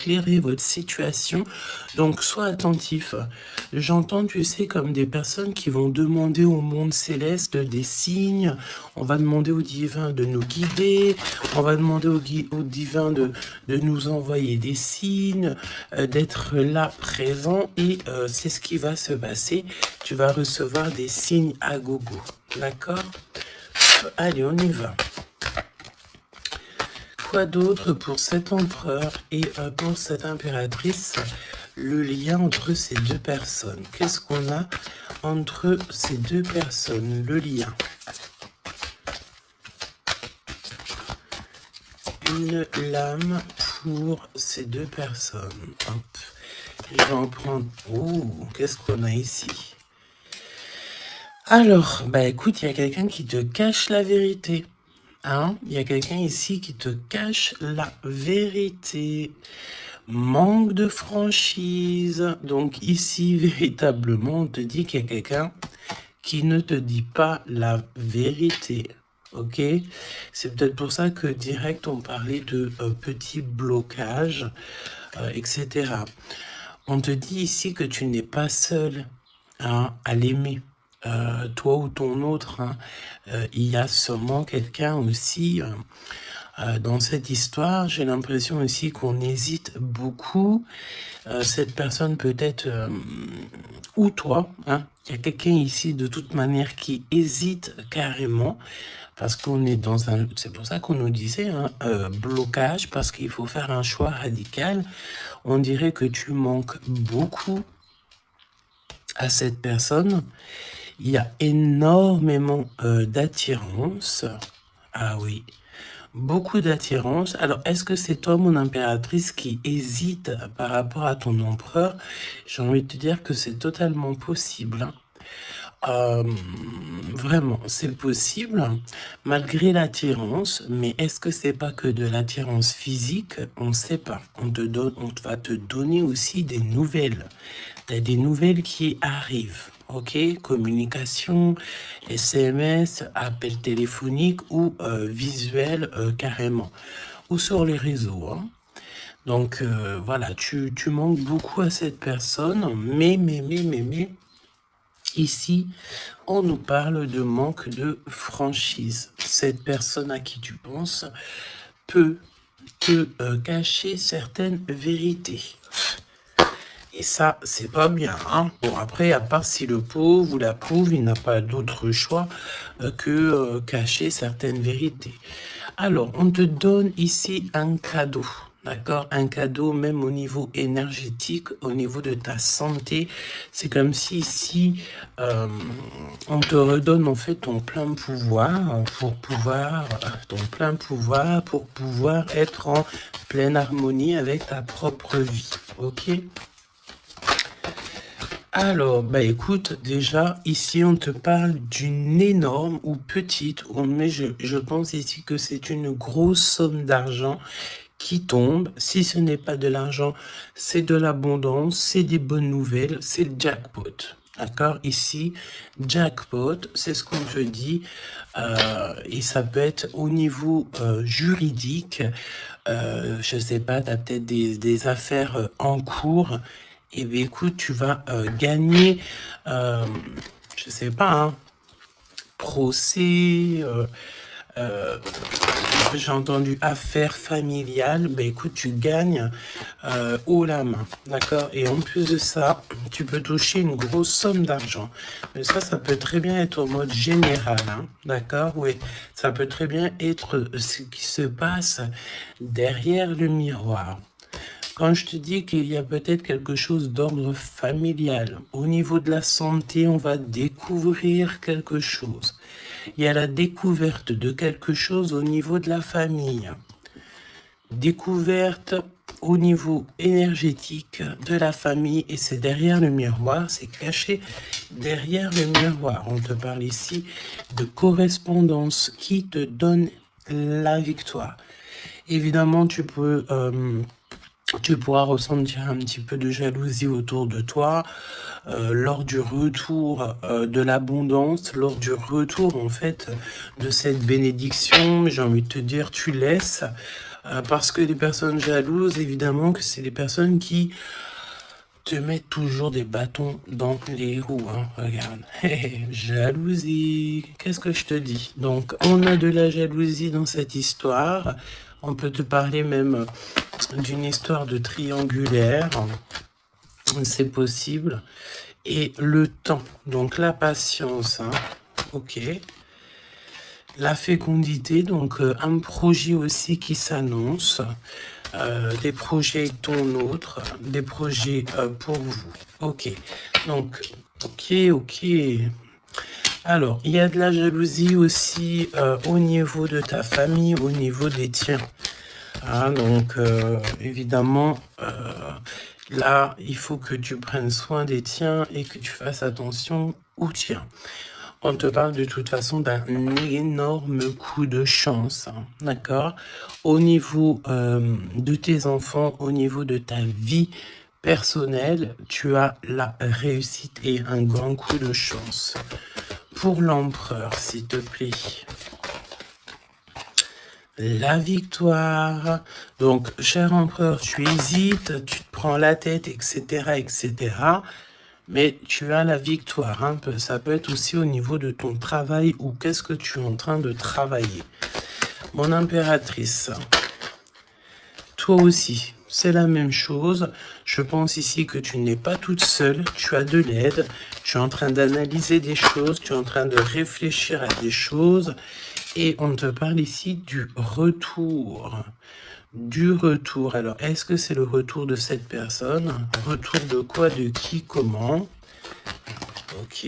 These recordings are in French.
éclairer votre situation. Donc, sois attentif. J'entends, tu sais, comme des personnes qui vont demander au monde céleste des signes. On va demander au divin de nous guider. On va demander au divin de nous envoyer des signes, d'être là, présent. Et c'est ce qui va se passer. Tu vas recevoir des signes à gogo. D'accord? Allez, on y va. Quoi d'autre pour cet empereur et pour cette impératrice? Le lien entre ces deux personnes. Qu'est-ce qu'on a entre ces deux personnes? Le lien. Une lame pour ces deux personnes. Hop. Je vais en prendre... Oh, qu'est-ce qu'on a ici? Alors, bah écoute, il y a quelqu'un qui te cache la vérité. Hein? Il y a quelqu'un ici qui te cache la vérité. Manque de franchise. Donc ici, véritablement, on te dit qu'il y a quelqu'un qui ne te dit pas la vérité. Ok? C'est peut-être pour ça que direct, on parlait de petits blocages, etc. On te dit ici que tu n'es pas seul, hein, à l'aimer. Toi ou ton autre, hein, il y a sûrement quelqu'un aussi dans cette histoire. J'ai l'impression aussi qu'on hésite beaucoup. Cette personne peut-être, ou toi, hein, il y a quelqu'un ici de toute manière qui hésite carrément. Parce qu'on est dans un... C'est pour ça qu'on nous disait, hein, blocage, parce qu'il faut faire un choix radical. On dirait que tu manques beaucoup à cette personne. Il y a énormément d'attirance. Ah oui, beaucoup d'attirance. Alors, est-ce que c'est toi, mon impératrice, qui hésite par rapport à ton empereur? J'ai envie de te dire que c'est totalement possible. Hein. Vraiment, c'est possible, malgré l'attirance. Mais est-ce que c'est pas que de l'attirance physique? On ne sait pas. On va te donner aussi des nouvelles. T'as des nouvelles qui arrivent. Ok, communication, SMS, appel téléphonique ou visuel carrément. Ou sur les réseaux. Hein. Donc voilà, tu manques beaucoup à cette personne, mais, ici, on nous parle de manque de franchise. Cette personne à qui tu penses peut te cacher certaines vérités. Et ça, c'est pas bien. Hein. Bon, après, à part si le pauvre ou la pauvre, il n'a pas d'autre choix que cacher certaines vérités. Alors, on te donne ici un cadeau. D'accord? Un cadeau même au niveau énergétique, au niveau de ta santé. C'est comme si ici, on te redonne en fait ton plein pouvoir pour pouvoir être en pleine harmonie avec ta propre vie. Ok? Alors, bah écoute, déjà, ici, on te parle d'une énorme ou petite, mais je pense ici que c'est une grosse somme d'argent qui tombe. Si ce n'est pas de l'argent, c'est de l'abondance, c'est des bonnes nouvelles, c'est le jackpot. D'accord? Ici, jackpot, c'est ce qu'on te dit. Et ça peut être au niveau juridique. Je sais pas, tu as peut-être des affaires en cours. Et bien écoute, tu vas gagner, je sais pas, hein, procès, j'ai entendu affaires familiales, ben écoute, tu gagnes haut la main, d'accord? Et en plus de ça, tu peux toucher une grosse somme d'argent. Mais ça peut très bien être au mode général, hein, d'accord? Oui, ça peut très bien être ce qui se passe derrière le miroir. Quand je te dis qu'il y a peut-être quelque chose d'ordre familial, au niveau de la santé, on va découvrir quelque chose. Il y a la découverte de quelque chose au niveau de la famille. Découverte au niveau énergétique de la famille et c'est derrière le miroir, c'est caché derrière le miroir. On te parle ici de correspondance qui te donne la victoire. Évidemment, tu pourras ressentir un petit peu de jalousie autour de toi lors du retour de l'abondance, lors du retour en fait de cette bénédiction. J'ai envie de te dire, tu laisses Parce que les personnes jalouses, évidemment que c'est les personnes qui te mettent toujours des bâtons dans les roues. Hein. Regarde, jalousie, qu'est-ce que je te dis? Donc, on a de la jalousie dans cette histoire. On peut te parler même d'une histoire de triangulaire. C'est possible. Et le temps, donc la patience, hein. Ok. La fécondité, donc un projet aussi qui s'annonce, des projets ton autre, des projets pour vous. Ok, donc, ok. Alors, il y a de la jalousie aussi au niveau de ta famille, au niveau des tiens. Hein, donc, évidemment, là, il faut que tu prennes soin des tiens et que tu fasses attention aux tiens. On te parle de toute façon d'un énorme coup de chance, hein, d'accord? Au niveau de tes enfants, au niveau de ta vie personnelle, tu as la réussite et un grand coup de chance. Pour l'empereur, s'il te plaît. La victoire. Donc, cher empereur, tu hésites, tu te prends la tête, etc., etc., mais tu as la victoire. Hein. Ça peut être aussi au niveau de ton travail ou qu'est-ce que tu es en train de travailler. Mon impératrice, toi aussi, c'est la même chose. Je pense ici que tu n'es pas toute seule, tu as de l'aide, tu es en train d'analyser des choses, tu es en train de réfléchir à des choses. Et on te parle ici du retour. Du retour. Alors, est-ce que c'est le retour de cette personne? Retour de quoi? De qui? Comment? Ok.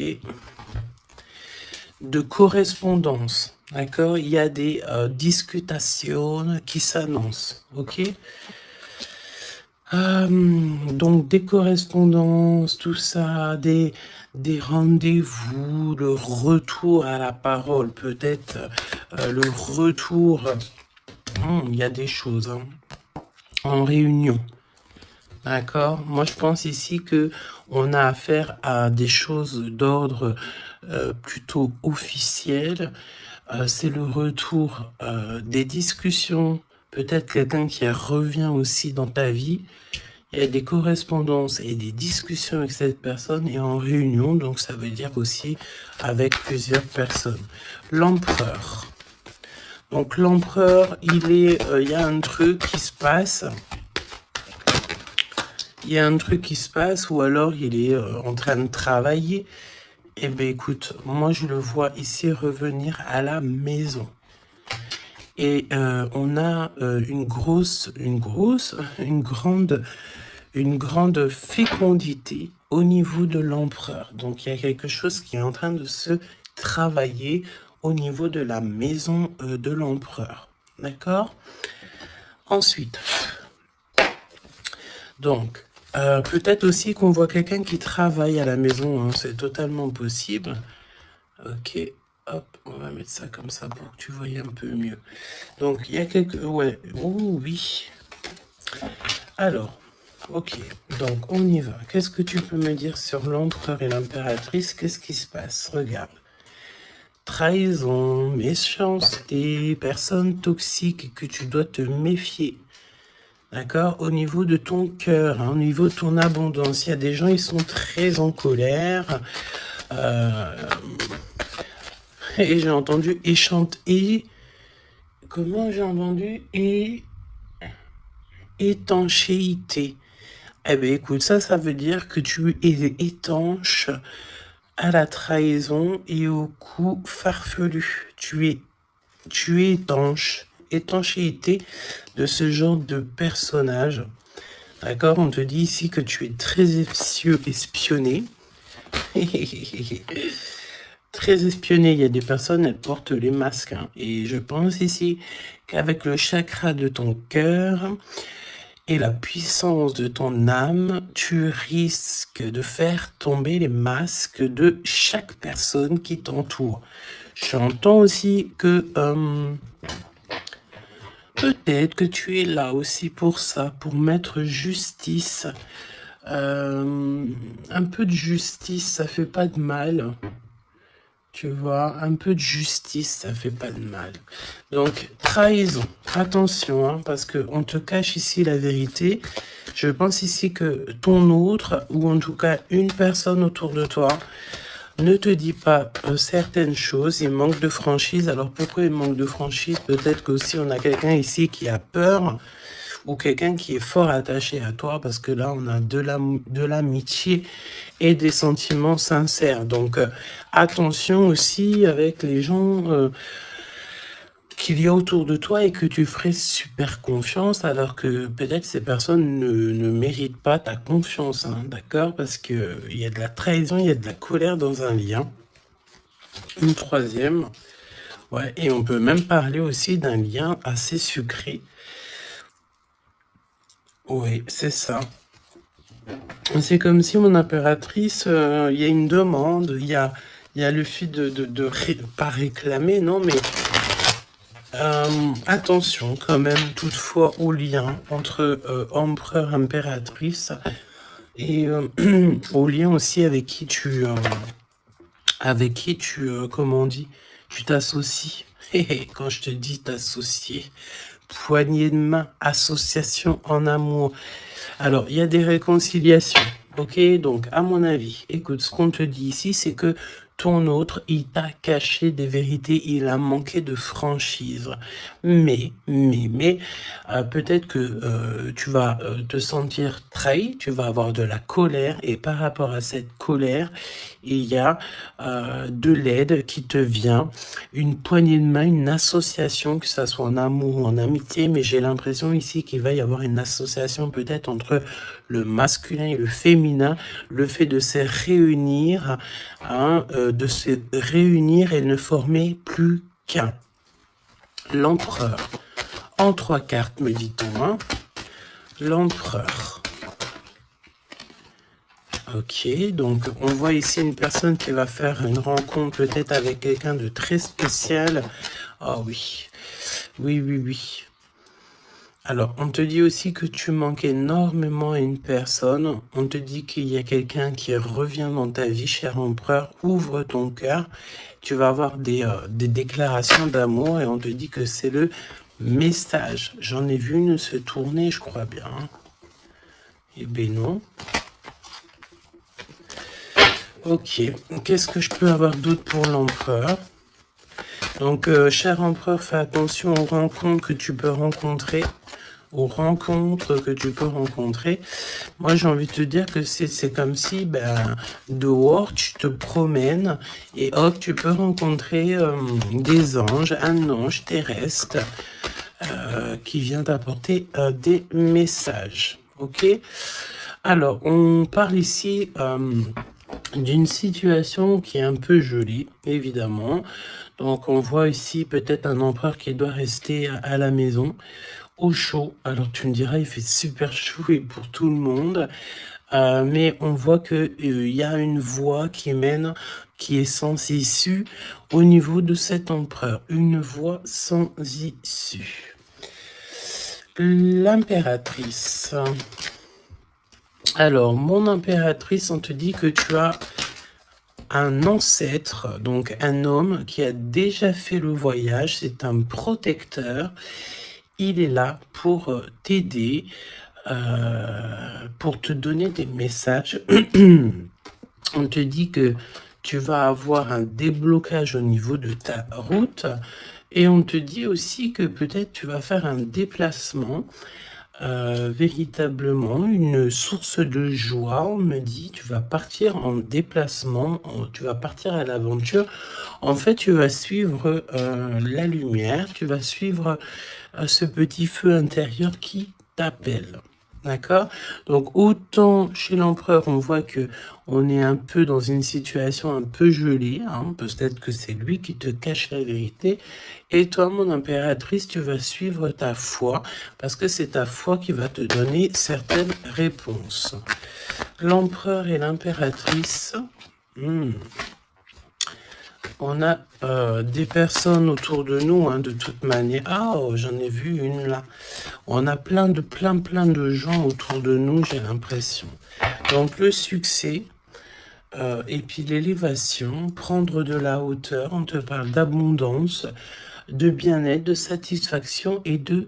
De correspondance. D'accord? Il y a des discutations qui s'annoncent. Ok? Donc, des correspondances, tout ça, des rendez-vous, le retour à la parole, peut-être le retour. Il y a des choses hein, en réunion. D'accord? Moi, je pense ici que on a affaire à des choses d'ordre plutôt officiel. C'est le retour des discussions. Peut-être quelqu'un qui revient aussi dans ta vie. Il y a des correspondances et des discussions avec cette personne et en réunion. Donc, ça veut dire aussi avec plusieurs personnes. L'empereur. Donc, l'empereur, il y a un truc qui se passe. Il y a un truc qui se passe ou alors il est en train de travailler. Eh bien, écoute, moi, je le vois ici revenir à la maison. Et on a une grande fécondité au niveau de l'empereur. Donc, il y a quelque chose qui est en train de se travailler au niveau de la maison de l'empereur. D'accord? Ensuite, donc, peut-être aussi qu'on voit quelqu'un qui travaille à la maison. Hein, c'est totalement possible. Ok, hop, on va mettre ça comme ça pour que tu voyes un peu mieux. Donc, il y a quelques... Ouais, oh oui. Alors, ok, donc on y va. Qu'est-ce que tu peux me dire sur l'empereur et l'impératrice? Qu'est-ce qui se passe? Regarde. Trahison, méchanceté, personne toxique que tu dois te méfier. D'accord? Au niveau de ton cœur, hein, au niveau de ton abondance, il y a des gens, ils sont très en colère. Et j'ai entendu et comment j'ai entendu étanchéité. Eh bien, écoute, ça veut dire que tu es étanche à la trahison et au coup farfelu. Tu es étanche. Étanchéité de ce genre de personnage. D'accord? On te dit ici que tu es très espionné. Très espionné. Il y a des personnes, elles portent les masques. Hein. Et je pense ici qu'avec le chakra de ton cœur et la puissance de ton âme, tu risques de faire tomber les masques de chaque personne qui t'entoure. J'entends aussi que peut-être que tu es là aussi pour ça, pour mettre justice. Un peu de justice, ça fait pas de mal. Tu vois, un peu de justice, ça fait pas de mal. Donc, trahison. Attention, hein, parce qu'on te cache ici la vérité. Je pense ici que ton autre, ou en tout cas une personne autour de toi, ne te dit pas certaines choses. Il manque de franchise. Alors, pourquoi il manque de franchise? Peut-être qu'aussi on a quelqu'un ici qui a peur, ou quelqu'un qui est fort attaché à toi, parce que là, on a de l'amitié et des sentiments sincères. Donc, attention aussi avec les gens qu'il y a autour de toi et que tu ferais super confiance, alors que peut-être ces personnes ne méritent pas ta confiance, hein, d'accord? Parce que il y a de la trahison, il y a de la colère dans un lien. Une troisième, ouais, et on peut même parler aussi d'un lien assez sucré. Oui, c'est ça. C'est comme si mon impératrice, il y a une demande, il y a le fait pas réclamer, non, mais attention quand même toutefois au lien entre empereur, impératrice et au lien aussi avec qui tu, comment on dit, tu t'associes. Quand je te dis t'associer, poignée de main, association en amour. Alors, il y a des réconciliations, ok? Donc, à mon avis, écoute, ce qu'on te dit ici, c'est que ton autre, il t'a caché des vérités, il a manqué de franchise. Mais, peut-être que tu vas te sentir trahi, tu vas avoir de la colère, et par rapport à cette colère, il y a de l'aide qui te vient, une poignée de main, une association, que ça soit en amour ou en amitié, mais j'ai l'impression ici qu'il va y avoir une association peut-être entre le masculin et le féminin, le fait de se réunir, hein, et ne former plus qu'un. L'empereur. En 3 cartes, me dit-on, hein. L'empereur. Ok, donc on voit ici une personne qui va faire une rencontre peut-être avec quelqu'un de très spécial. Oh oui, oui. Alors, on te dit aussi que tu manques énormément à une personne. On te dit qu'il y a quelqu'un qui revient dans ta vie, cher empereur. Ouvre ton cœur. Tu vas avoir des déclarations d'amour et on te dit que c'est le message. J'en ai vu une se tourner, je crois bien. Eh ben non. Ok, qu'est-ce que je peux avoir d'autre pour l'empereur? Donc, cher empereur, fais attention aux rencontres que tu peux rencontrer. Moi, j'ai envie de te dire que c'est comme si, dehors, tu te promènes et hop, tu peux rencontrer des anges, un ange terrestre qui vient t'apporter des messages. Ok? Alors, on parle ici d'une situation qui est un peu jolie, évidemment. Donc, on voit ici peut-être un empereur qui doit rester à la maison, au chaud. Alors, tu me diras, il fait super chaud et pour tout le monde. Mais on voit que il y a une voie qui mène, qui est sans issue au niveau de cet empereur. Une voie sans issue. L'impératrice. Alors, mon impératrice, on te dit que tu as un ancêtre, donc un homme qui a déjà fait le voyage, c'est un protecteur. Il est là pour t'aider, pour te donner des messages. On te dit que tu vas avoir un déblocage au niveau de ta route et on te dit aussi que peut-être tu vas faire un déplacement, véritablement une source de joie. On me dit tu vas partir en déplacement, tu vas partir à l'aventure. En fait, tu vas suivre la lumière, tu vas suivre ce petit feu intérieur qui t'appelle. D'accord? Donc, autant chez l'empereur, on voit que on est un peu dans une situation un peu gelée, hein, peut-être que c'est lui qui te cache la vérité. Et toi, mon impératrice, tu vas suivre ta foi, parce que c'est ta foi qui va te donner certaines réponses. L'empereur et l'impératrice. On a des personnes autour de nous, hein, de toute manière. Ah, oh, j'en ai vu une là. On a plein de gens autour de nous, j'ai l'impression. Donc le succès, Et puis l'élévation, prendre de la hauteur, on te parle d'abondance, de bien-être, de satisfaction et de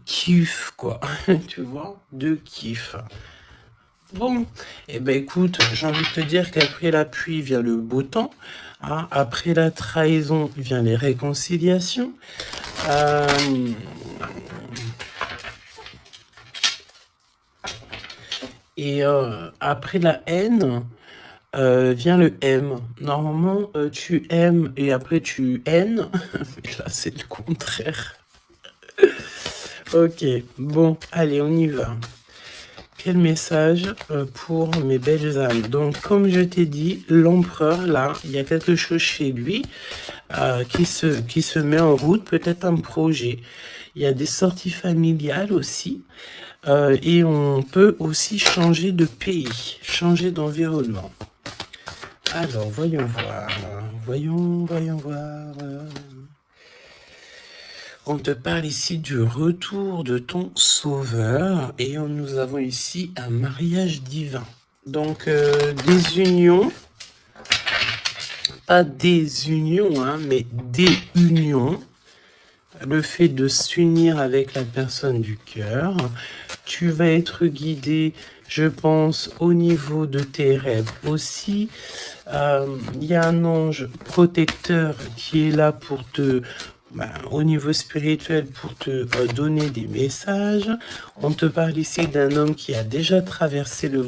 kiff, quoi. Tu vois, de kiff. Bon, eh ben écoute, j'ai envie de te dire qu'après la pluie vient le beau temps. Hein, après la trahison vient les réconciliations. Euh, et après la haine vient le M. Normalement, tu aimes et après tu haines. Mais là, c'est le contraire. Ok, bon, allez, on y va. Quel message pour mes belles âmes. Donc, comme je t'ai dit, l'empereur, là, il y a quelque chose chez lui qui se met en route, peut-être un projet. Il y a des sorties familiales aussi. Et on peut aussi changer de pays, changer d'environnement. Alors, voyons voir. Voyons voir. On te parle ici du retour de ton sauveur et nous avons ici un mariage divin. Donc des unions, pas des unions, hein, mais des unions. Le fait de s'unir avec la personne du cœur. Tu vas être guidé, je pense, au niveau de tes rêves aussi. Il y a un ange protecteur qui est là pour te... au niveau spirituel, pour te donner des messages. On te parle ici d'un homme qui a déjà traversé le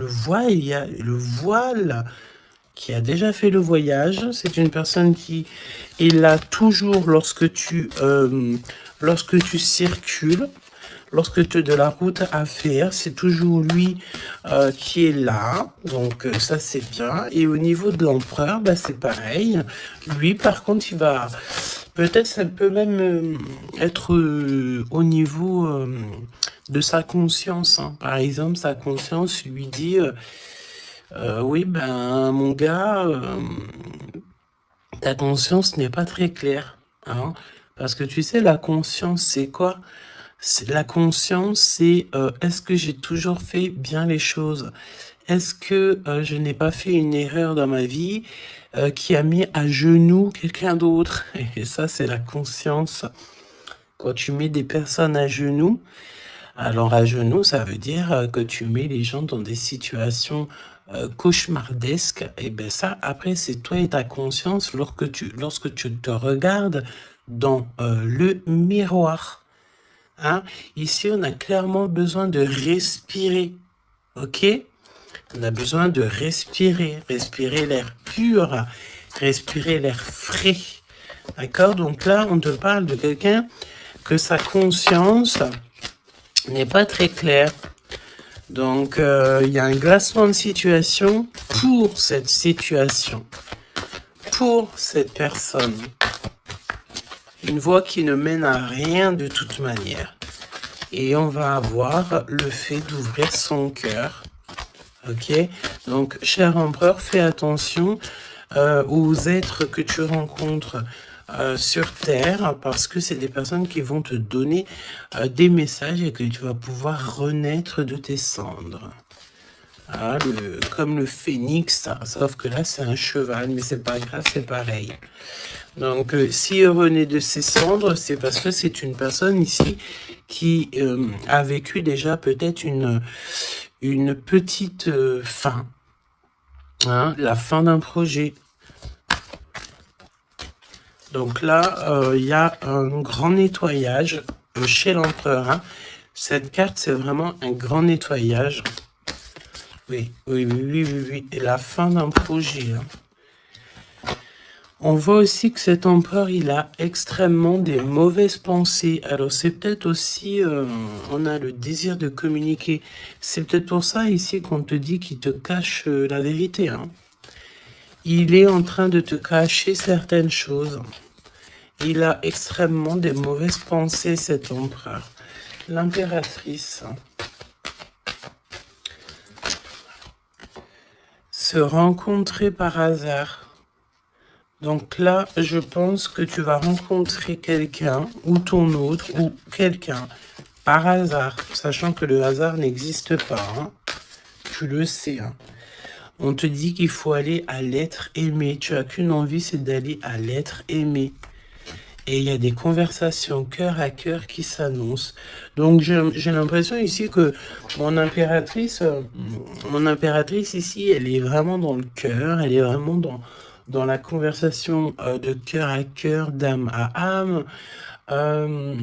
voile, qui a déjà fait le voyage. C'est une personne qui est là toujours lorsque tu circules. Lorsque tu as de la route à faire, c'est toujours lui qui est là. Donc ça, c'est bien. Et au niveau de l'empereur, bah, c'est pareil. Lui, par contre, il va... Peut-être ça peut même être au niveau de sa conscience. Hein. Par exemple, sa conscience lui dit... oui, ben, mon gars, ta conscience n'est pas très claire. Hein, parce que tu sais, la conscience, c'est quoi? La conscience, c'est est-ce que j'ai toujours fait bien les choses? Est-ce que je n'ai pas fait une erreur dans ma vie qui a mis à genoux quelqu'un d'autre? Et ça, c'est la conscience. Quand tu mets des personnes à genoux, alors à genoux, ça veut dire que tu mets les gens dans des situations cauchemardesques. Et bien ça, après, c'est toi et ta conscience lorsque tu te regardes dans le miroir. Hein? Ici, on a clairement besoin de respirer. Ok? On a besoin de respirer. Respirer l'air pur. Respirer l'air frais. D'accord? Donc là, on te parle de quelqu'un que sa conscience n'est pas très claire. Donc, il y a un glacement de situation pour cette situation. Pour cette personne. Une voie qui ne mène à rien de toute manière. Et on va avoir le fait d'ouvrir son cœur. Ok? Donc, cher empereur, fais attention aux êtres que tu rencontres sur Terre, parce que c'est des personnes qui vont te donner des messages et que tu vas pouvoir renaître de tes cendres. Ah, comme le phénix, sauf que là, c'est un cheval, mais c'est pas grave, c'est pareil. Donc, s'il renaît de ses cendres, c'est parce que c'est une personne ici qui a vécu déjà peut-être une petite fin. Hein, la fin d'un projet. Donc là, il y a un grand nettoyage chez l'empereur. Hein. Cette carte, c'est vraiment un grand nettoyage. Oui. Et la fin d'un projet. Hein. On voit aussi que cet empereur, il a extrêmement des mauvaises pensées. Alors, c'est peut-être aussi, on a le désir de communiquer. C'est peut-être pour ça ici qu'on te dit qu'il te cache la vérité. Hein. Il est en train de te cacher certaines choses. Il a extrêmement des mauvaises pensées, cet empereur. L'impératrice. Se rencontrer par hasard. Donc là, je pense que tu vas rencontrer quelqu'un, ou ton autre, ou quelqu'un, par hasard, sachant que le hasard n'existe pas. Hein. tu le sais, hein. On te dit qu'il faut aller à l'être aimé. Tu as qu'une envie, c'est d'aller à l'être aimé. Et il y a des conversations cœur à cœur qui s'annoncent. Donc j'ai l'impression ici que mon impératrice ici, elle est vraiment dans le cœur, elle est vraiment dans la conversation de cœur à cœur, d'âme à âme. Euh,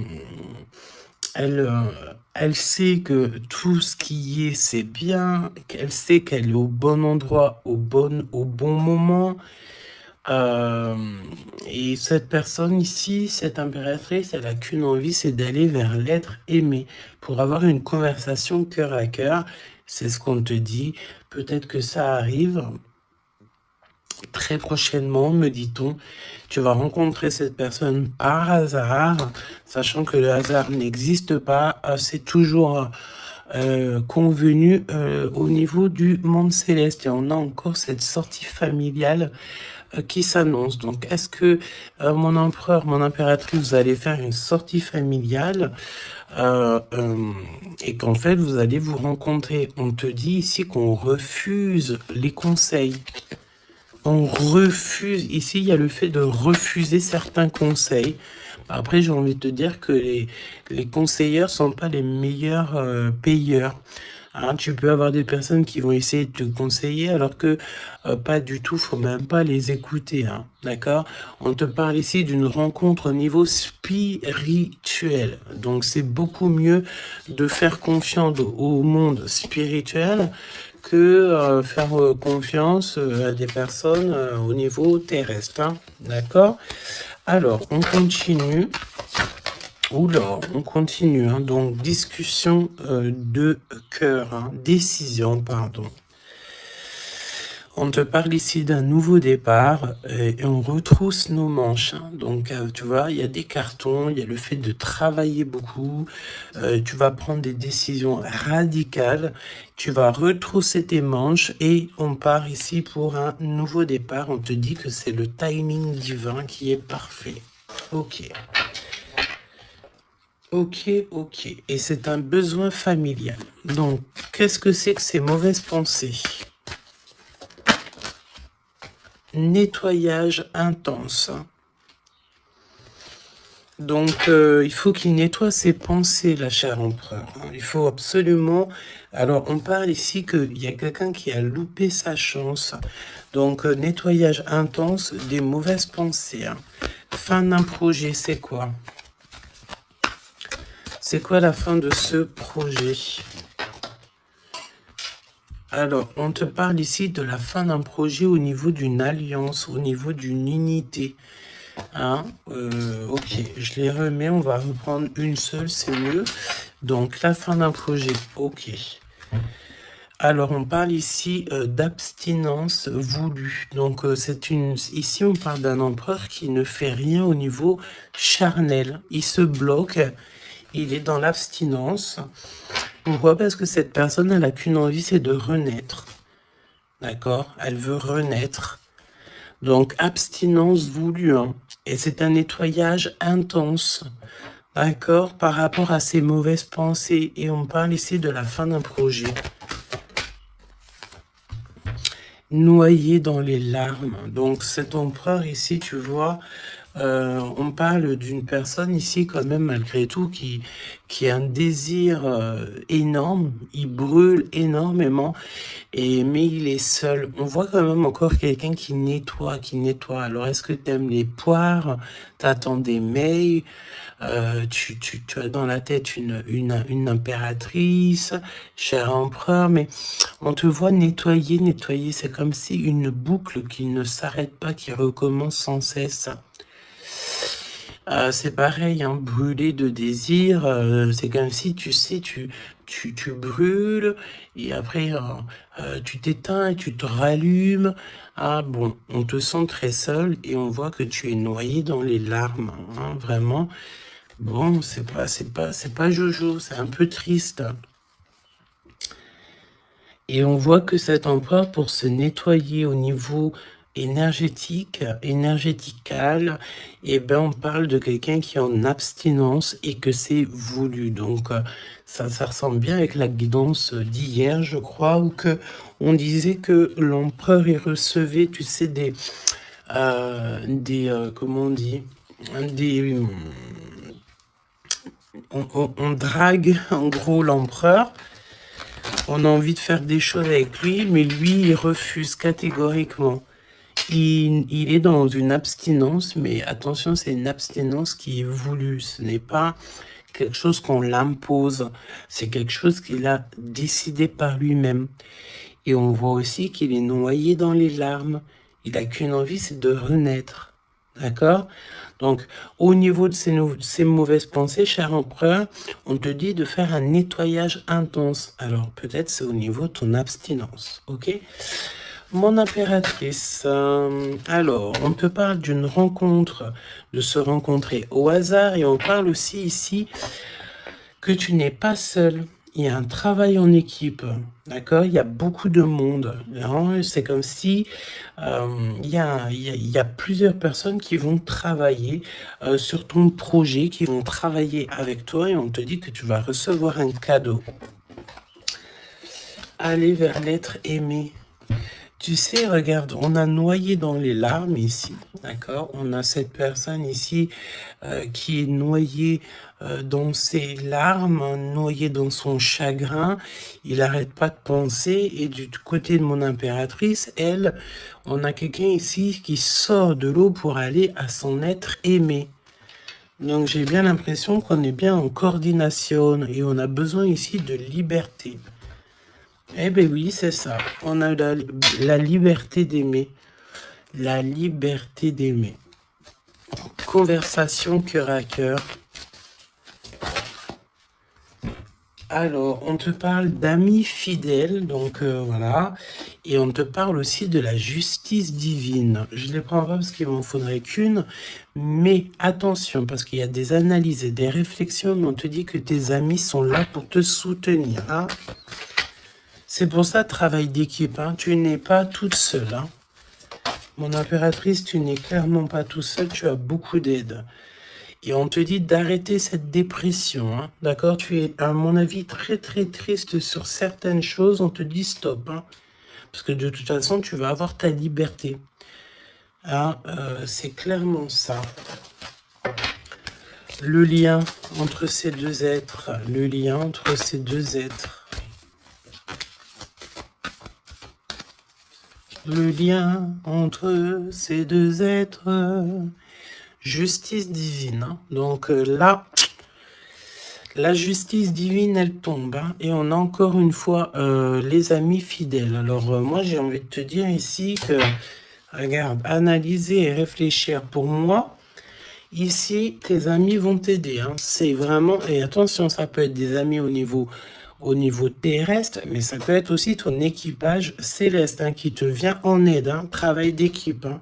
elle sait que tout ce qui est, c'est bien, qu'elle sait qu'elle est au bon endroit, au bon moment. Et cette personne ici, cette impératrice, elle a qu'une envie, c'est d'aller vers l'être aimé pour avoir une conversation cœur à cœur. C'est ce qu'on te dit. Peut-être que ça arrive très prochainement, me dit-on. Tu vas rencontrer cette personne par hasard, sachant que le hasard n'existe pas. C'est toujours convenu au niveau du monde céleste. Et on a encore cette sortie familiale qui s'annonce. Donc, est-ce que mon empereur, mon impératrice, vous allez faire une sortie familiale et qu'en fait, vous allez vous rencontrer? On te dit ici qu'on refuse les conseils. On refuse. Ici, il y a le fait de refuser certains conseils. Après, j'ai envie de te dire que les conseilleurs sont pas les meilleurs payeurs. Hein, tu peux avoir des personnes qui vont essayer de te conseiller alors que pas du tout, faut même pas les écouter. Hein, d'accord? On te parle ici d'une rencontre au niveau spirituel. Donc c'est beaucoup mieux de faire confiance au monde spirituel que faire confiance à des personnes au niveau terrestre. Hein, d'accord? Alors, on continue. Oula, on continue, hein. Donc discussion de cœur, hein. Décision, pardon. On te parle ici d'un nouveau départ et on retrousse nos manches, hein. Donc tu vois, il y a des cartons, il y a le fait de travailler beaucoup, tu vas prendre des décisions radicales, tu vas retrousser tes manches et on part ici pour un nouveau départ. On te dit que c'est le timing divin qui est parfait. Ok. Ok, ok. Et c'est un besoin familial. Donc, qu'est-ce que c'est que ces mauvaises pensées? Nettoyage intense. Donc, il faut qu'il nettoie ses pensées, la chère empereur. Il faut absolument... Alors, on parle ici qu'il y a quelqu'un qui a loupé sa chance. Donc, nettoyage intense des mauvaises pensées. Fin d'un projet, c'est quoi? C'est quoi la fin de ce projet? Alors, on te parle ici de la fin d'un projet au niveau d'une alliance, au niveau d'une unité. Hein, ok, je les remets, on va reprendre une seule, c'est mieux. Donc, la fin d'un projet, ok. Alors, on parle ici d'abstinence voulue. Donc, ici, on parle d'un empereur qui ne fait rien au niveau charnel. Il se bloque. Il est dans l'abstinence. Pourquoi? Parce que cette personne, elle n'a qu'une envie, c'est de renaître. D'accord? Elle veut renaître. Donc, abstinence voulue. Hein. Et c'est un nettoyage intense. D'accord? Par rapport à ses mauvaises pensées. Et on parle ici de la fin d'un projet. Noyé dans les larmes. Donc, cet empereur ici, tu vois... on parle d'une personne ici quand même malgré tout qui a un désir énorme, il brûle énormément, mais il est seul. On voit quand même encore quelqu'un qui nettoie. Alors est-ce que tu aimes les poires? T'attends des mails? Tu as dans la tête une impératrice, cher empereur, mais on te voit nettoyer, c'est comme si une boucle qui ne s'arrête pas, qui recommence sans cesse. C'est pareil, hein, brûler de désir, c'est comme si, tu sais, tu brûles, et après, tu t'éteins et tu te rallumes. Ah bon, on te sent très seul, et on voit que tu es noyé dans les larmes, hein, vraiment. Bon, c'est pas Jojo, c'est un peu triste. Et on voit que cet empereur, pour se nettoyer au niveau énergétique, énergétical, et ben on parle de quelqu'un qui est en abstinence et que c'est voulu. Donc ça ressemble bien avec la guidance d'hier, je crois, où que on disait que l'empereur il recevait, tu sais, des comment on dit, des on drague en gros l'empereur. On a envie de faire des choses avec lui, mais lui il refuse catégoriquement. Il est dans une abstinence, mais attention, c'est une abstinence qui est voulue. Ce n'est pas quelque chose qu'on l'impose. C'est quelque chose qu'il a décidé par lui-même. Et on voit aussi qu'il est noyé dans les larmes. Il n'a qu'une envie, c'est de renaître. D'accord? Donc, au niveau de ces mauvaises pensées, cher empereur, on te dit de faire un nettoyage intense. Alors, peut-être c'est au niveau de ton abstinence. Ok? Mon impératrice, alors, on te parle d'une rencontre, de se rencontrer au hasard, et on parle aussi ici que tu n'es pas seul. Il y a un travail en équipe, d'accord? Il y a beaucoup de monde. C'est comme si il y a plusieurs personnes qui vont travailler sur ton projet, qui vont travailler avec toi, et on te dit que tu vas recevoir un cadeau. Aller vers l'être aimé. Tu sais, regarde, on a noyé dans les larmes ici, d'accord? On a cette personne ici qui est noyée dans ses larmes, noyée dans son chagrin. Il n'arrête pas de penser. Et du côté de mon impératrice, elle, on a quelqu'un ici qui sort de l'eau pour aller à son être aimé. Donc j'ai bien l'impression qu'on est bien en coordination et on a besoin ici de liberté. Eh bien oui, c'est ça. On a la liberté d'aimer. La liberté d'aimer. Conversation cœur à cœur. Alors, on te parle d'amis fidèles, donc voilà. Et on te parle aussi de la justice divine. Je ne les prends pas parce qu'il m'en faudrait qu'une. Mais attention, parce qu'il y a des analyses et des réflexions, mais on te dit que tes amis sont là pour te soutenir. Hein. C'est pour ça, travail d'équipe, hein. Tu n'es pas toute seule. Hein. Mon impératrice, tu n'es clairement pas toute seule, tu as beaucoup d'aide. Et on te dit d'arrêter cette dépression, hein. D'accord? Tu es, à mon avis, très très triste sur certaines choses, on te dit stop. Hein. Parce que de toute façon, tu vas avoir ta liberté. Hein, c'est clairement ça. Le lien entre ces deux êtres, le lien entre ces deux êtres. Le lien entre ces deux êtres, justice divine. Hein. Donc là, la justice divine, elle tombe. Hein, et on a encore une fois les amis fidèles. Alors moi, j'ai envie de te dire ici que, regarde, analyser et réfléchir. Pour moi, ici, tes amis vont t'aider. Hein. C'est vraiment, et attention, ça peut être des amis au niveau terrestre, mais ça peut être aussi ton équipage céleste hein, qui te vient en aide, hein, travail d'équipe. Hein.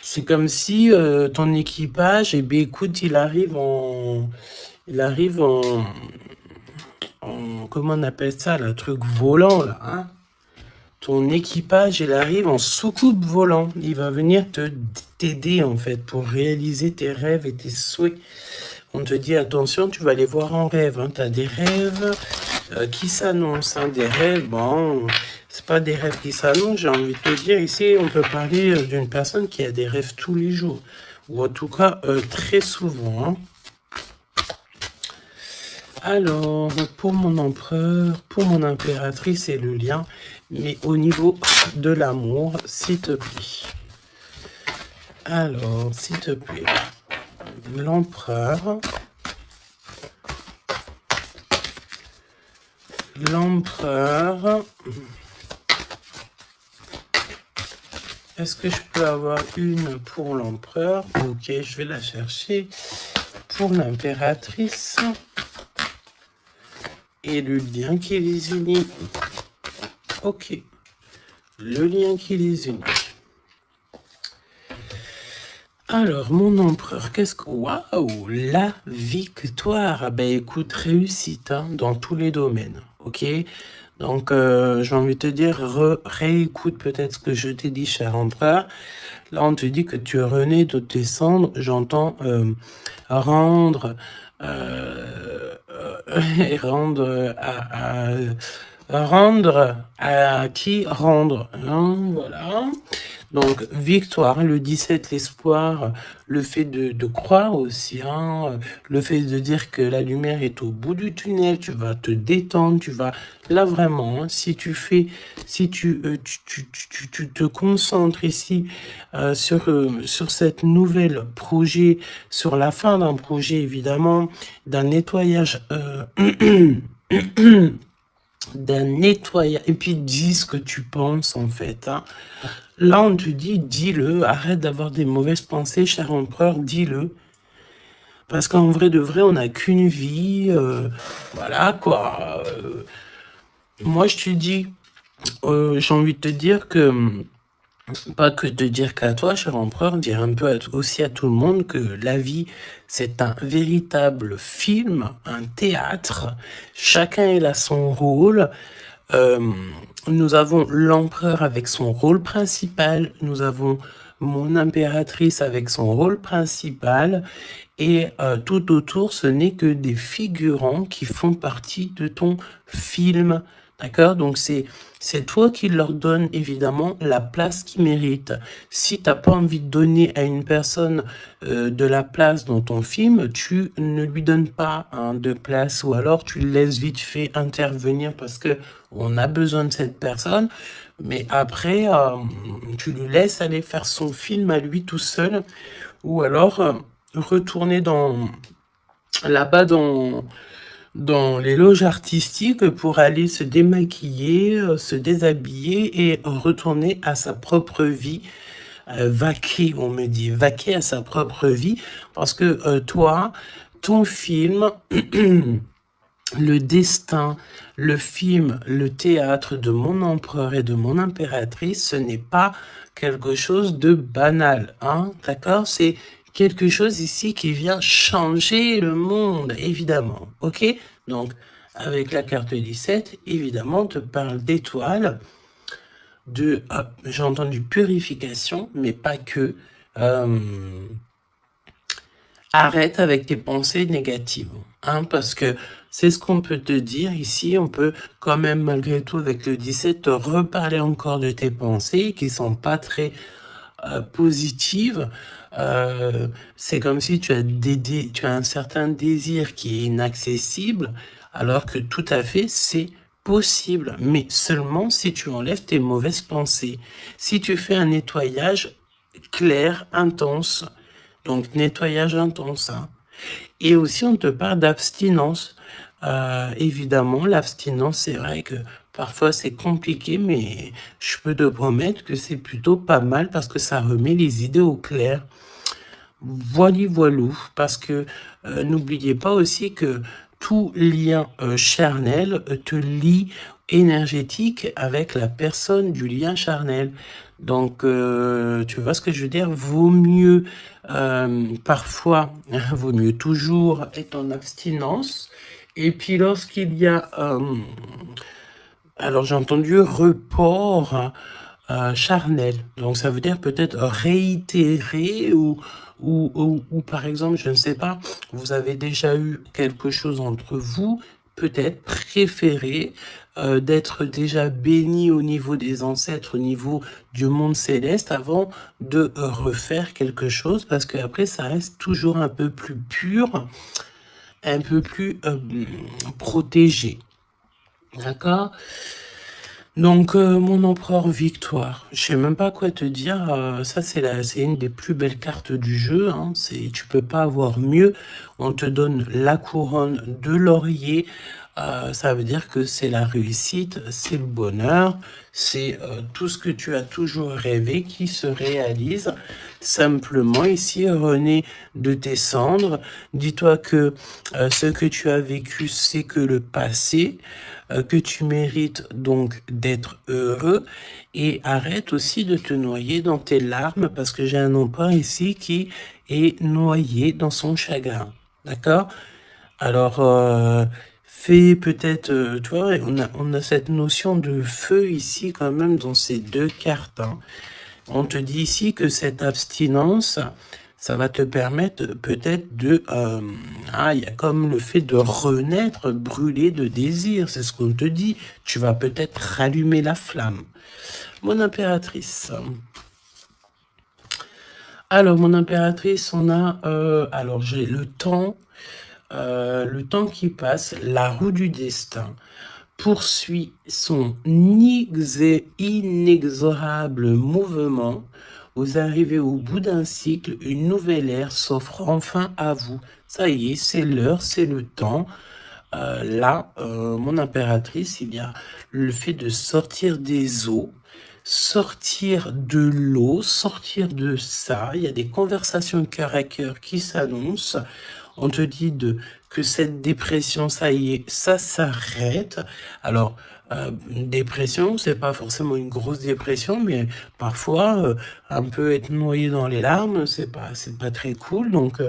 C'est comme si ton équipage, eh bien, écoute, il arrive en, comment on appelle ça, le truc volant là. Hein. Ton équipage, il arrive en soucoupe volant. Il va venir t'aider en fait pour réaliser tes rêves et tes souhaits. On te dit, attention, tu vas les voir en rêve. Hein. Tu as des rêves qui s'annoncent. Hein. Des rêves, bon, c'est pas des rêves qui s'annoncent. J'ai envie de te dire, ici, on peut parler d'une personne qui a des rêves tous les jours. Ou en tout cas, très souvent. Hein. Alors, pour mon empereur, pour mon impératrice, c'est le lien. Mais au niveau de l'amour, s'il te plaît. Alors, s'il te plaît. L'empereur. L'empereur. Est-ce que je peux avoir une pour l'empereur? Ok, je vais la chercher. Pour l'impératrice. Et le lien qui les unit. Ok. Le lien qui les unit. Alors, mon empereur, qu'est-ce que... Waouh, la victoire. Ah ben écoute, réussite hein, dans tous les domaines. ok? Donc, j'ai envie de te dire, réécoute peut-être ce que je t'ai dit, cher empereur. Là, on te dit que tu es rené de tes cendres. J'entends rendre, et rendre rendre à qui rendre, hein, voilà. Donc, victoire, le 17, l'espoir, le fait de croire aussi, hein, le fait de dire que la lumière est au bout du tunnel, tu vas te détendre, tu vas, là vraiment, hein, si tu fais, si tu te concentres ici sur cette nouvelle projet, sur la fin d'un projet évidemment, d'un nettoyage, d'un nettoyage, et puis dis ce que tu penses en fait, hein. Là, on te dit, dis-le, arrête d'avoir des mauvaises pensées, cher empereur, dis-le. Parce qu'en vrai de vrai, on n'a qu'une vie, voilà quoi. Moi, je te dis, j'ai envie de te dire que, pas que de dire qu'à toi, cher empereur, dire un peu aussi à tout le monde que la vie, c'est un véritable film, un théâtre. Chacun il a son rôle. Nous avons l'empereur avec son rôle principal, nous avons mon impératrice avec son rôle principal, et tout autour, ce n'est que des figurants qui font partie de ton film, d'accord? Donc c'est toi qui leur donne évidemment la place qu'ils méritent. Si tu n'as pas envie de donner à une personne de la place dans ton film, tu ne lui donnes pas hein, de place, ou alors tu le laisses vite fait intervenir parce que on a besoin de cette personne, mais après tu lui laisses aller faire son film à lui tout seul, ou alors retourner là-bas dans les loges artistiques pour aller se démaquiller, se déshabiller et retourner à sa propre vie, vaquer, on me dit, vaquer à sa propre vie, parce que toi, ton film, le destin, le film, le théâtre de mon empereur et de mon impératrice, ce n'est pas quelque chose de banal, hein, d'accord? C'est quelque chose ici qui vient changer le monde, évidemment, ok? Donc, avec la carte 17, évidemment, on te parle d'étoiles, de, j'ai entendu purification, mais pas que, arrête avec tes pensées négatives, hein, parce que c'est ce qu'on peut te dire ici. On peut quand même, malgré tout, avec le 17, te reparler encore de tes pensées qui sont pas très positives. C'est comme si tu as un certain désir qui est inaccessible, alors que tout à fait, c'est possible, mais seulement si tu enlèves tes mauvaises pensées. Si tu fais un nettoyage clair, intense, donc nettoyage intense, hein. Et aussi, on te parle d'abstinence. Évidemment, l'abstinence, c'est vrai que parfois c'est compliqué, mais je peux te promettre que c'est plutôt pas mal parce que ça remet les idées au clair. Voilou, parce que n'oubliez pas aussi que tout lien charnel te lie énergétique avec la personne du lien charnel. Donc, tu vois ce que je veux dire? Vaut mieux, parfois, vaut mieux toujours être en abstinence. Et puis, lorsqu'il y a, alors j'ai entendu report charnel. Donc, ça veut dire peut-être réitérer ou par exemple, je ne sais pas, vous avez déjà eu quelque chose entre vous, peut-être préféré d'être déjà béni au niveau des ancêtres, au niveau du monde céleste, avant de refaire quelque chose, parce que après ça reste toujours un peu plus pur, un peu plus protégé. D'accord? Donc, mon empereur victoire, je sais même pas quoi te dire, ça c'est une des plus belles cartes du jeu, hein, tu peux pas avoir mieux, on te donne la couronne de laurier, ça veut dire que c'est la réussite, c'est le bonheur, c'est tout ce que tu as toujours rêvé qui se réalise, simplement ici, René, de tes cendres, dis-toi que ce que tu as vécu, c'est que le passé, que tu mérites donc d'être heureux, et arrête aussi de te noyer dans tes larmes parce que j'ai un empereur ici qui est noyé dans son chagrin, d'accord? Alors Fais peut-être, tu vois, on a cette notion de feu ici quand même dans ces deux cartes, hein. On te dit ici que cette abstinence, ça va te permettre peut-être de... il y a comme le fait de renaître, brûler de désir, c'est ce qu'on te dit. Tu vas peut-être rallumer la flamme. Mon impératrice. Alors, mon impératrice, on a... alors, j'ai le temps qui passe, la roue du destin poursuit son inexorable mouvement. Vous arrivez au bout d'un cycle, une nouvelle ère s'offre enfin à vous. Ça y est, c'est l'heure, c'est le temps. Là, mon impératrice, il y a le fait de sortir des eaux, sortir de l'eau, sortir de ça. Il y a des conversations cœur à cœur qui s'annoncent. On te dit que cette dépression, ça y est, ça s'arrête. Alors, dépression, c'est pas forcément une grosse dépression, mais parfois, un peu être noyé dans les larmes, c'est pas très cool. Donc,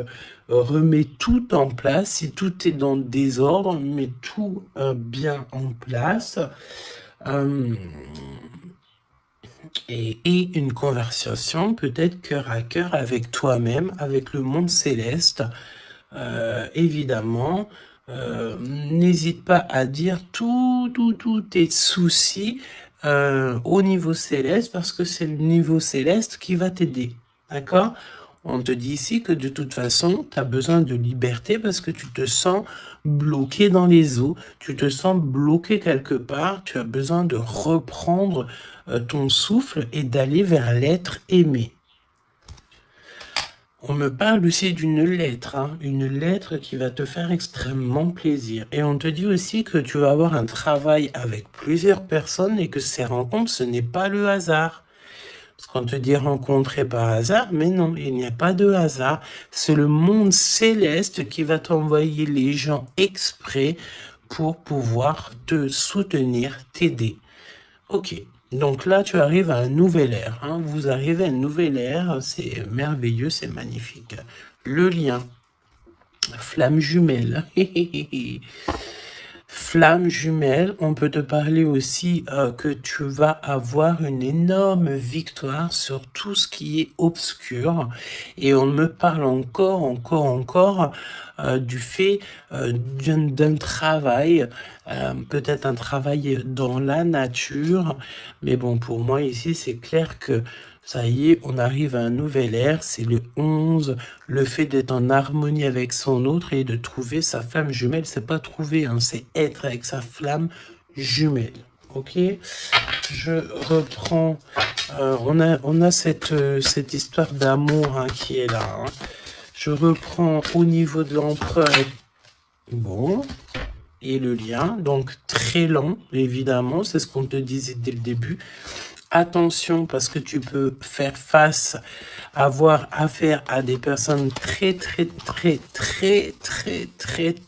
remets tout en place. Si tout est dans le désordre, mets tout bien en place. Et une conversation peut-être cœur à cœur avec toi-même, avec le monde céleste. Évidemment, n'hésite pas à dire tous tes soucis au niveau céleste, parce que c'est le niveau céleste qui va t'aider, d'accord? On te dit ici que de toute façon, tu as besoin de liberté parce que tu te sens bloqué dans les eaux, tu te sens bloqué quelque part, tu as besoin de reprendre ton souffle et d'aller vers l'être aimé. On me parle aussi d'une lettre, hein, une lettre qui va te faire extrêmement plaisir. Et on te dit aussi que tu vas avoir un travail avec plusieurs personnes et que ces rencontres, ce n'est pas le hasard. Parce qu'on te dit rencontrer par hasard, mais non, il n'y a pas de hasard. C'est le monde céleste qui va t'envoyer les gens exprès pour pouvoir te soutenir, t'aider. Ok. Donc là, tu arrives à un nouvel ère, hein. Vous arrivez à une nouvelle ère, c'est merveilleux, c'est magnifique. Le lien, flamme jumelle. Flamme jumelle, on peut te parler aussi que tu vas avoir une énorme victoire sur tout ce qui est obscur. Et on me parle encore du fait d'un travail, peut-être un travail dans la nature. Mais bon, pour moi ici, c'est clair que ça y est, on arrive à un nouvel ère, c'est le 11, le fait d'être en harmonie avec son autre et de trouver sa flamme jumelle, c'est pas trouver, hein, c'est être avec sa flamme jumelle. Ok, je reprends, on a cette histoire d'amour, hein, qui est là, hein. Je reprends au niveau de l'empereur, bon, et le lien, donc très lent, évidemment, c'est ce qu'on te disait dès le début. Attention, parce que tu peux faire face, avoir affaire à des personnes très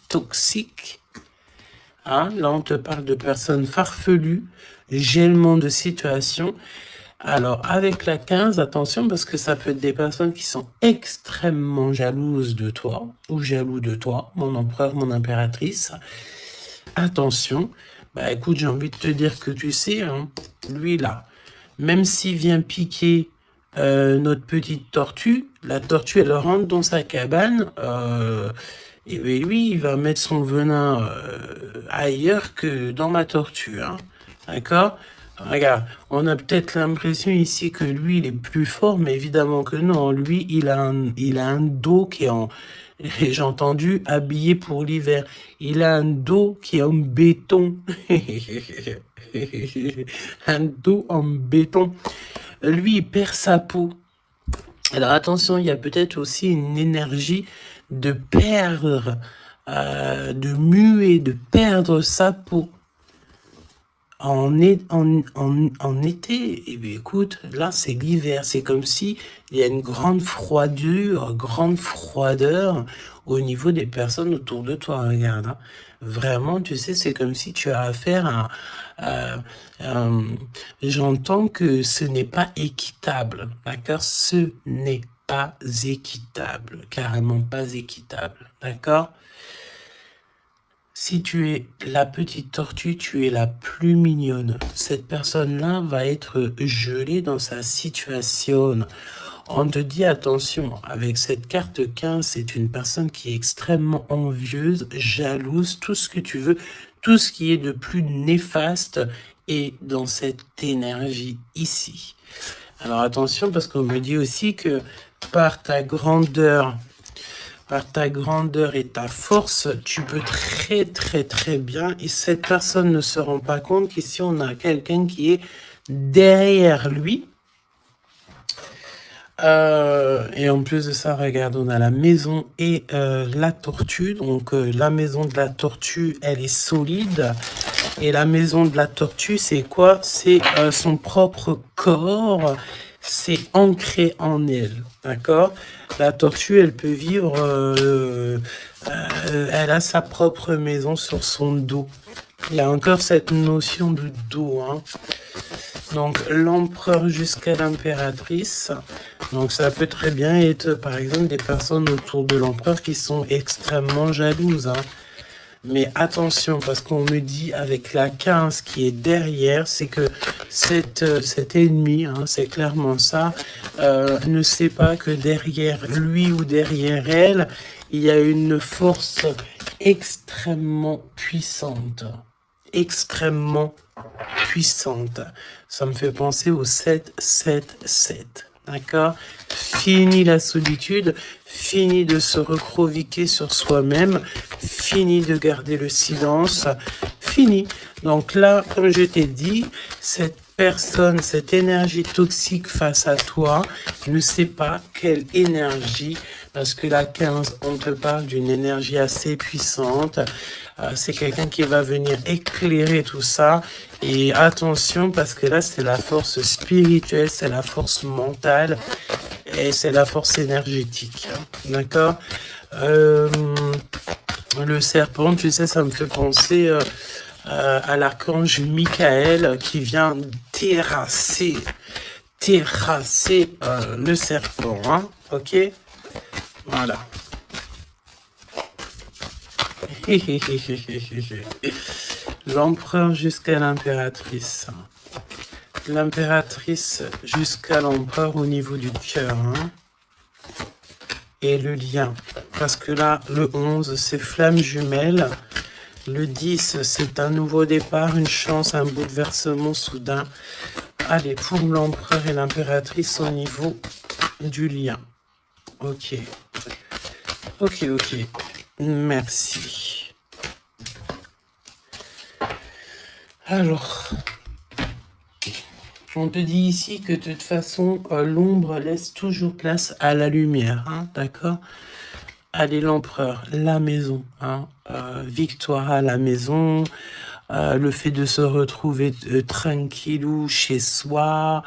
toxiques. Hein, là, on te parle de personnes farfelues, gèlement de situation. Alors, avec la 15, attention, parce que ça peut être des personnes qui sont extrêmement jalouses de toi, ou jaloux de toi, mon empereur, mon impératrice. Attention, bah écoute, j'ai envie de te dire que tu sais, hein, lui là, même s'il vient piquer notre petite tortue, la tortue, elle rentre dans sa cabane, et bien lui, il va mettre son venin ailleurs que dans ma tortue, hein, d'accord? Regarde, on a peut-être l'impression ici que lui, il est plus fort, mais évidemment que non. Lui, il a un dos qui est en... J'ai entendu habillé pour l'hiver. Il a un dos qui est en béton. Un dos en béton. Lui, il perd sa peau. Alors attention, il y a peut-être aussi une énergie de perdre, de muer, de perdre sa peau. En été, eh bien, écoute, là c'est l'hiver, c'est comme si il y a une grande froideur au niveau des personnes autour de toi, regarde, hein. Vraiment, tu sais, c'est comme si tu as affaire j'entends que ce n'est pas équitable, d'accord? Ce n'est pas équitable, carrément pas équitable, d'accord? Si tu es la petite tortue, tu es la plus mignonne. Cette personne-là va être gelée dans sa situation. On te dit attention, avec cette carte 15, c'est une personne qui est extrêmement envieuse, jalouse, tout ce que tu veux, tout ce qui est de plus néfaste est dans cette énergie ici. Alors attention, parce qu'on me dit aussi que par ta grandeur et ta force, tu peux très bien, et cette personne ne se rend pas compte qu'ici on a quelqu'un qui est derrière lui. Et en plus de ça, regarde, on a la maison et la tortue. Donc la maison de la tortue, elle est solide. Et la maison de la tortue, c'est quoi? C'est son propre corps. C'est ancré en elle. D'accord? La tortue, elle peut vivre... elle a sa propre maison sur son dos. Il y a encore cette notion de dos, hein. Donc, l'empereur jusqu'à l'impératrice. Donc, ça peut très bien être, par exemple, des personnes autour de l'empereur qui sont extrêmement jalouses, hein. Mais attention, parce qu'on me dit avec la 15 qui est derrière, c'est que cet ennemi, hein, c'est clairement ça, ne sait pas que derrière lui ou derrière elle, il y a une force extrêmement puissante. Extrêmement puissante. Ça me fait penser au 7-7-7. D'accord? Fini la solitude, fini de se recroviquer sur soi-même, fini de garder le silence, fini. Donc là, comme je t'ai dit, cette personne, cette énergie toxique face à toi, ne sait pas quelle énergie, parce que la 15, on te parle d'une énergie assez puissante. C'est quelqu'un qui va venir éclairer tout ça. Et attention, parce que là, c'est la force spirituelle, c'est la force mentale et c'est la force énergétique. D'accord? Le serpent, tu sais, ça me fait penser à l'archange Michael qui vient terrasser le serpent. Hein? Ok? Voilà. L'empereur jusqu'à l'impératrice. L'impératrice jusqu'à l'empereur au niveau du cœur. Hein. Et le lien. Parce que là, le 11, c'est flamme jumelle. Le 10, c'est un nouveau départ, une chance, un bouleversement soudain. Allez, pour l'empereur et l'impératrice au niveau du lien. Ok. Ok. Merci. Alors, on te dit ici que de toute façon, l'ombre laisse toujours place à la lumière, hein, d'accord? Allez, l'empereur, la maison, hein, victoire à la maison, le fait de se retrouver tranquillou chez soi,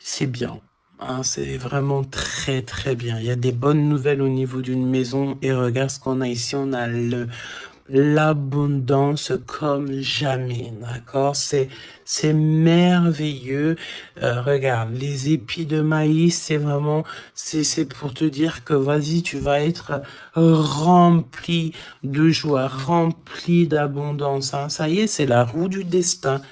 c'est bien. Hein, c'est vraiment très bien. Il y a des bonnes nouvelles au niveau d'une maison et regarde ce qu'on a ici. On a l'abondance comme jamais, d'accord? C'est merveilleux. Regarde, les épis de maïs, c'est vraiment, c'est pour te dire que vas-y, tu vas être rempli de joie, rempli d'abondance. Hein. Ça y est, c'est la roue du destin.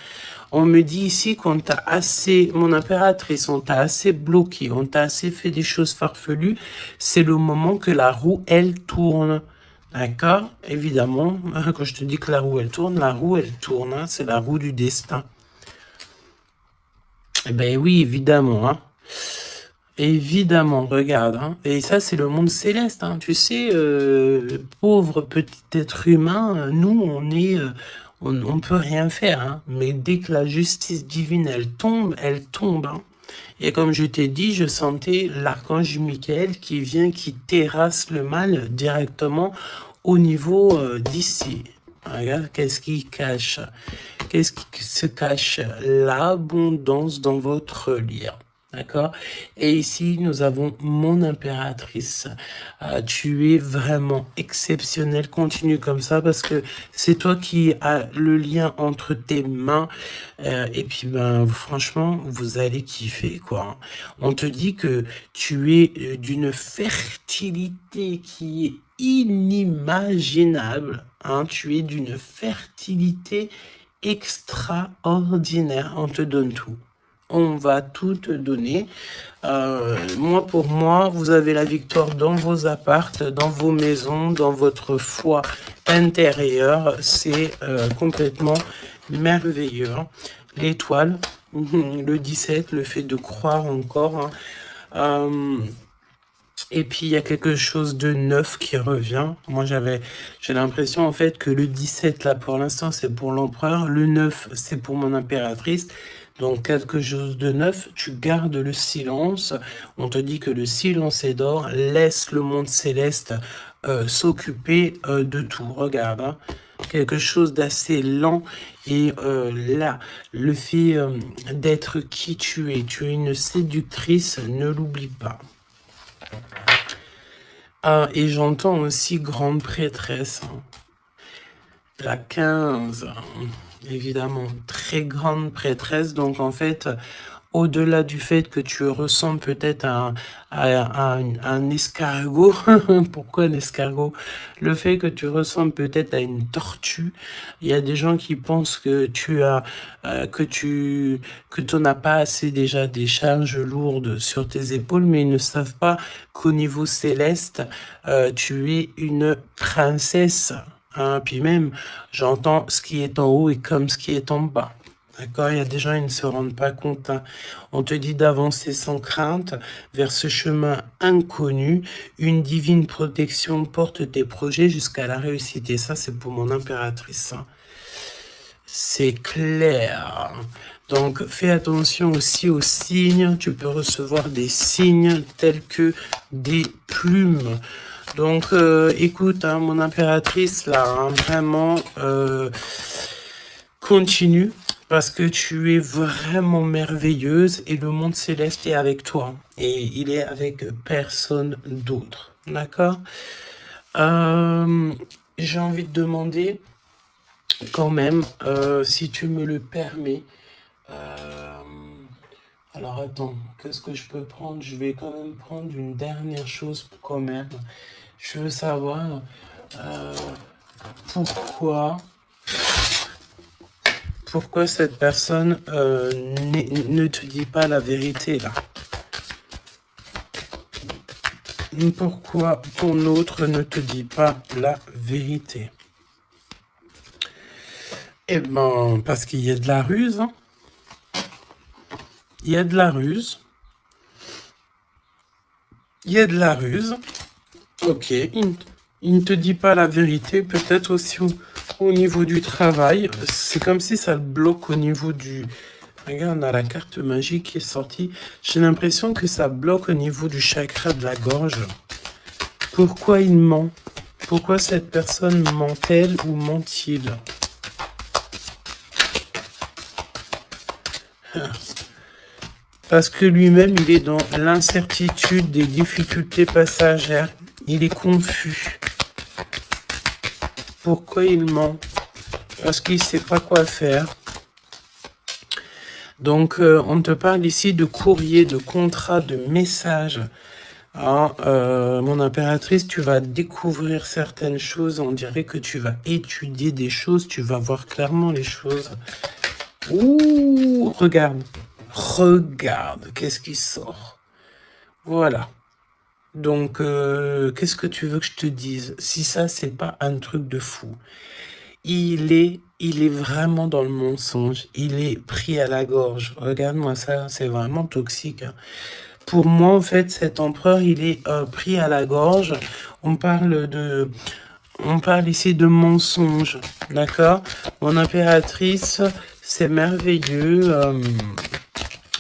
On me dit ici qu'on t'a assez, mon impératrice, on t'a assez bloqué, on t'a assez fait des choses farfelues. C'est le moment que la roue, elle tourne. D'accord? Évidemment, quand je te dis que la roue, elle tourne, hein, c'est la roue du destin. Eh ben oui, évidemment, hein. Évidemment, regarde, hein. Et ça, c'est le monde céleste, hein. Tu sais, pauvre petit être humain, nous, on est... on peut rien faire, hein. Mais dès que la justice divine, elle tombe, hein. Et comme je t'ai dit, je sentais l'archange Michael qui vient, qui terrasse le mal directement au niveau d'ici. Regarde, qu'est-ce qui cache? Qu'est-ce qui se cache? L'abondance dans votre lien. D'accord? Et ici, nous avons mon impératrice. Tu es vraiment exceptionnel. Continue comme ça parce que c'est toi qui as le lien entre tes mains. Et puis, ben, franchement, vous allez kiffer, quoi. On te dit que tu es d'une fertilité qui est inimaginable. Hein? Tu es d'une fertilité extraordinaire. On te donne tout. On va tout te donner. Moi, pour moi, vous avez la victoire dans vos appartes, dans vos maisons, dans votre foi intérieure. C'est complètement merveilleux. Hein. L'étoile, le 17, le fait de croire encore. Hein. Et puis, il y a quelque chose de neuf qui revient. Moi, j'ai l'impression, en fait, que le 17, là, pour l'instant, c'est pour l'empereur. Le 9, c'est pour mon impératrice. Donc, quelque chose de neuf. Tu gardes le silence. On te dit que le silence est d'or. Laisse le monde céleste s'occuper de tout. Regarde, hein. Quelque chose d'assez lent. Et là, le fait d'être qui tu es une séductrice, ne l'oublie pas. Ah, et j'entends aussi grande prêtresse. Hein. La 15, évidemment, très grande prêtresse. Donc, en fait, au-delà du fait que tu ressembles peut-être à un escargot, pourquoi un escargot? Le fait que tu ressembles peut-être à une tortue. Il y a des gens qui pensent que tu as, que tu n'as pas assez déjà des charges lourdes sur tes épaules, mais ils ne savent pas qu'au niveau céleste, tu es une princesse. Hein, puis même, j'entends ce qui est en haut et comme ce qui est en bas. D'accord, il y a des gens, ils ne se rendent pas compte. Hein. On te dit d'avancer sans crainte vers ce chemin inconnu. Une divine protection porte tes projets jusqu'à la réussite. Et ça, c'est pour mon impératrice. Hein. C'est clair. Donc, fais attention aussi aux signes. Tu peux recevoir des signes tels que des plumes. Donc, écoute, hein, mon impératrice, là, hein, vraiment, continue, parce que tu es vraiment merveilleuse et le monde céleste est avec toi. Et il est avec personne d'autre. D'accord? J'ai envie de demander, quand même, si tu me le permets, alors attends, qu'est-ce que je peux prendre? Je vais quand même prendre une dernière chose quand même. Je veux savoir pourquoi cette personne ne te dit pas la vérité là. Pourquoi ton autre ne te dit pas la vérité? Eh ben, parce qu'il y a de la ruse. Hein. Il y a de la ruse. Il y a de la ruse. Ok, il ne te dit pas la vérité, peut-être aussi au niveau du travail. C'est comme si ça le bloque au niveau du... Regarde, on a la carte magique qui est sortie. J'ai l'impression que ça bloque au niveau du chakra de la gorge. Pourquoi il ment? Pourquoi cette personne ment-elle ou ment-il? Parce que lui-même, il est dans l'incertitude des difficultés passagères. Il est confus. Pourquoi il ment? Parce qu'il ne sait pas quoi faire. Donc, on te parle ici de courrier, de contrat, de message. Ah, mon impératrice, tu vas découvrir certaines choses. On dirait que tu vas étudier des choses. Tu vas voir clairement les choses. Ouh, regarde. Regarde, qu'est-ce qui sort? Voilà. Donc, qu'est-ce que tu veux que je te dise? Si ça, c'est pas un truc de fou. Il est vraiment dans le mensonge. Il est pris à la gorge. Regarde-moi ça, c'est vraiment toxique. Hein. Pour moi, en fait, cet empereur, il est pris à la gorge. On parle ici de mensonge, d'accord? Mon impératrice, c'est merveilleux.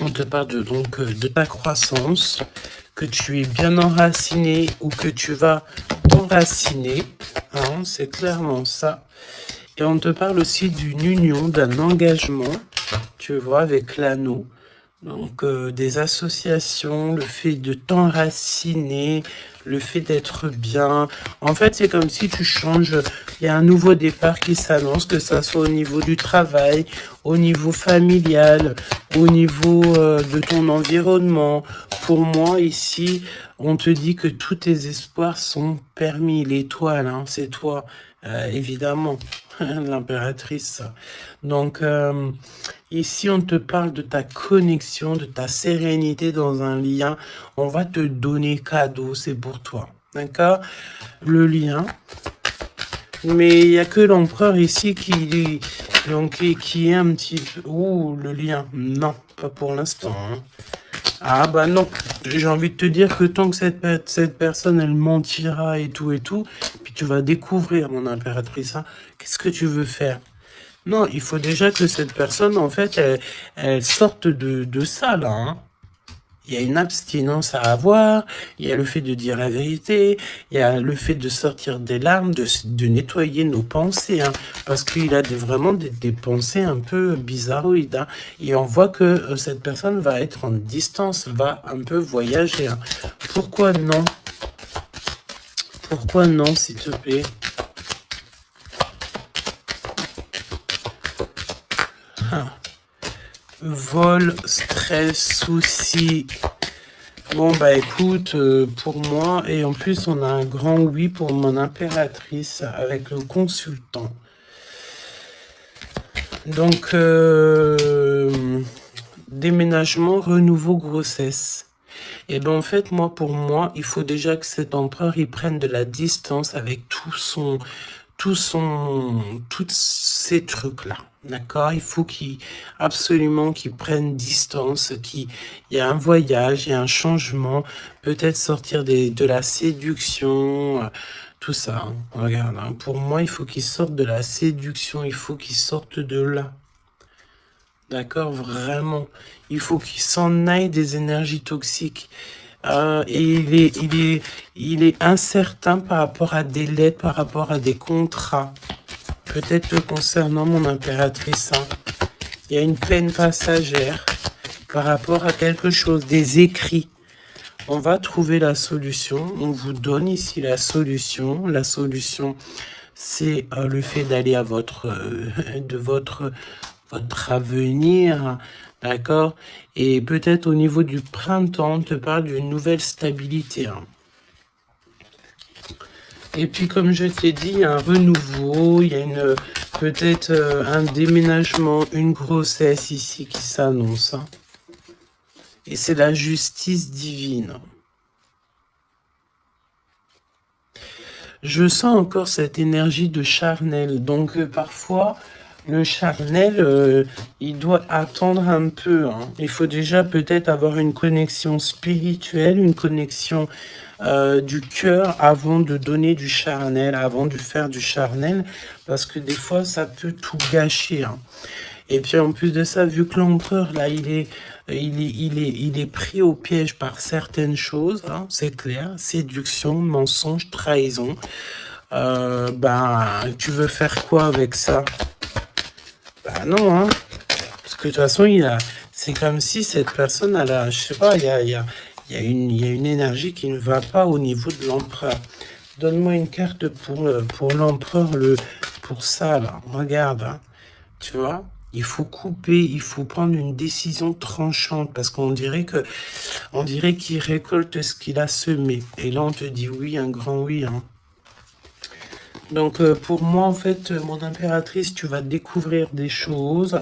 On te parle de ta croissance, que tu es bien enraciné ou que tu vas t'enraciner. Hein, c'est clairement ça. Et on te parle aussi d'une union, d'un engagement, tu vois, avec l'anneau. Donc, des associations, le fait de t'enraciner, le fait d'être bien. En fait, c'est comme si tu changes. Il y a un nouveau départ qui s'annonce, que ça soit au niveau du travail, au niveau familial, au niveau de ton environnement. Pour moi, ici, on te dit que tous tes espoirs sont permis. L'étoile, hein, c'est toi, évidemment, l'impératrice. Donc, ici, on te parle de ta connexion, de ta sérénité dans un lien. On va te donner cadeau, c'est pour toi. D'accord? Le lien. Mais il n'y a que l'empereur ici qui est un petit peu... Ouh, le lien. Non, pas pour l'instant. Hein. Ah bah non. J'ai envie de te dire que tant que cette personne, elle mentira et tout, puis tu vas découvrir, mon impératrice, hein, qu'est-ce que tu veux faire? Non, il faut déjà que cette personne, en fait, elle sorte de ça, là. Hein. Il y a une abstinence à avoir, il y a le fait de dire la vérité, il y a le fait de sortir des larmes, de nettoyer nos pensées, hein, parce qu'il a vraiment des pensées un peu bizarroïdes. Hein, et on voit que cette personne va être en distance, va un peu voyager. Hein. Pourquoi non? Pourquoi non, s'il te plaît? Ah. Vol, stress, soucis. Bon, bah écoute, pour moi, et en plus, on a un grand oui pour mon impératrice avec le consultant. Donc, déménagement, renouveau, grossesse. Et ben en fait, pour moi, il faut déjà que cet empereur, il prenne de la distance avec tous ces trucs-là. D'accord? Il faut absolument qu'il prenne distance, il y a un voyage, il y a un changement, peut-être sortir de la séduction, tout ça. Hein. Regarde, hein, pour moi, il faut qu'il sorte de la séduction, il faut qu'il sorte de là. D'accord? Vraiment. Il faut qu'il s'en aille des énergies toxiques. Et il est incertain par rapport à des lettres, par rapport à des contrats. Peut-être concernant mon impératrice. Hein. Il y a une peine passagère par rapport à quelque chose, des écrits. On va trouver la solution. On vous donne ici la solution. La solution, c'est le fait d'aller à votre avenir, d'accord? Et peut-être au niveau du printemps, on te parle d'une nouvelle stabilité. Hein. Et puis, comme je t'ai dit, il y a un renouveau, il y a peut-être un déménagement, une grossesse ici qui s'annonce. Hein. Et c'est la justice divine. Je sens encore cette énergie de charnel. Donc, parfois, le charnel, il doit attendre un peu. Hein. Il faut déjà peut-être avoir une connexion spirituelle, une connexion du cœur avant de donner du charnel, avant de faire du charnel, parce que des fois, ça peut tout gâcher. Hein. Et puis en plus de ça, vu que l'empereur, là, il est pris au piège par certaines choses, hein, c'est clair, séduction, mensonge, trahison. Tu veux faire quoi avec ça? Bah non, hein. Parce que de toute façon, c'est comme si cette personne, je sais pas, il y a une énergie qui ne va pas au niveau de l'empereur. Donne-moi une carte pour l'empereur, pour ça, là. Regarde, hein. Tu vois? Il faut couper, il faut prendre une décision tranchante parce qu'on dirait qu'il récolte ce qu'il a semé. Et là, on te dit oui, un grand oui. Hein. Donc, pour moi, en fait, mon impératrice, tu vas découvrir des choses.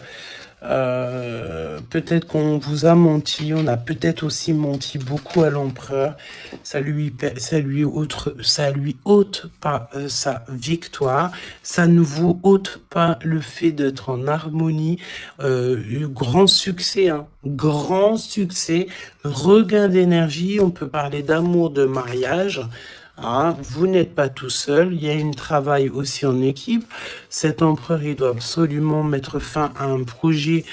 Peut-être qu'on vous a menti, on a peut-être aussi menti beaucoup à l'empereur. Ça lui ôte pas sa victoire, ça ne vous ôte pas le fait d'être en harmonie. Grand succès, hein, grand succès, regain d'énergie. On peut parler d'amour, de mariage. Hein, vous n'êtes pas tout seul, il y a un travail aussi en équipe. Cet empereur, il doit absolument mettre fin à un projet,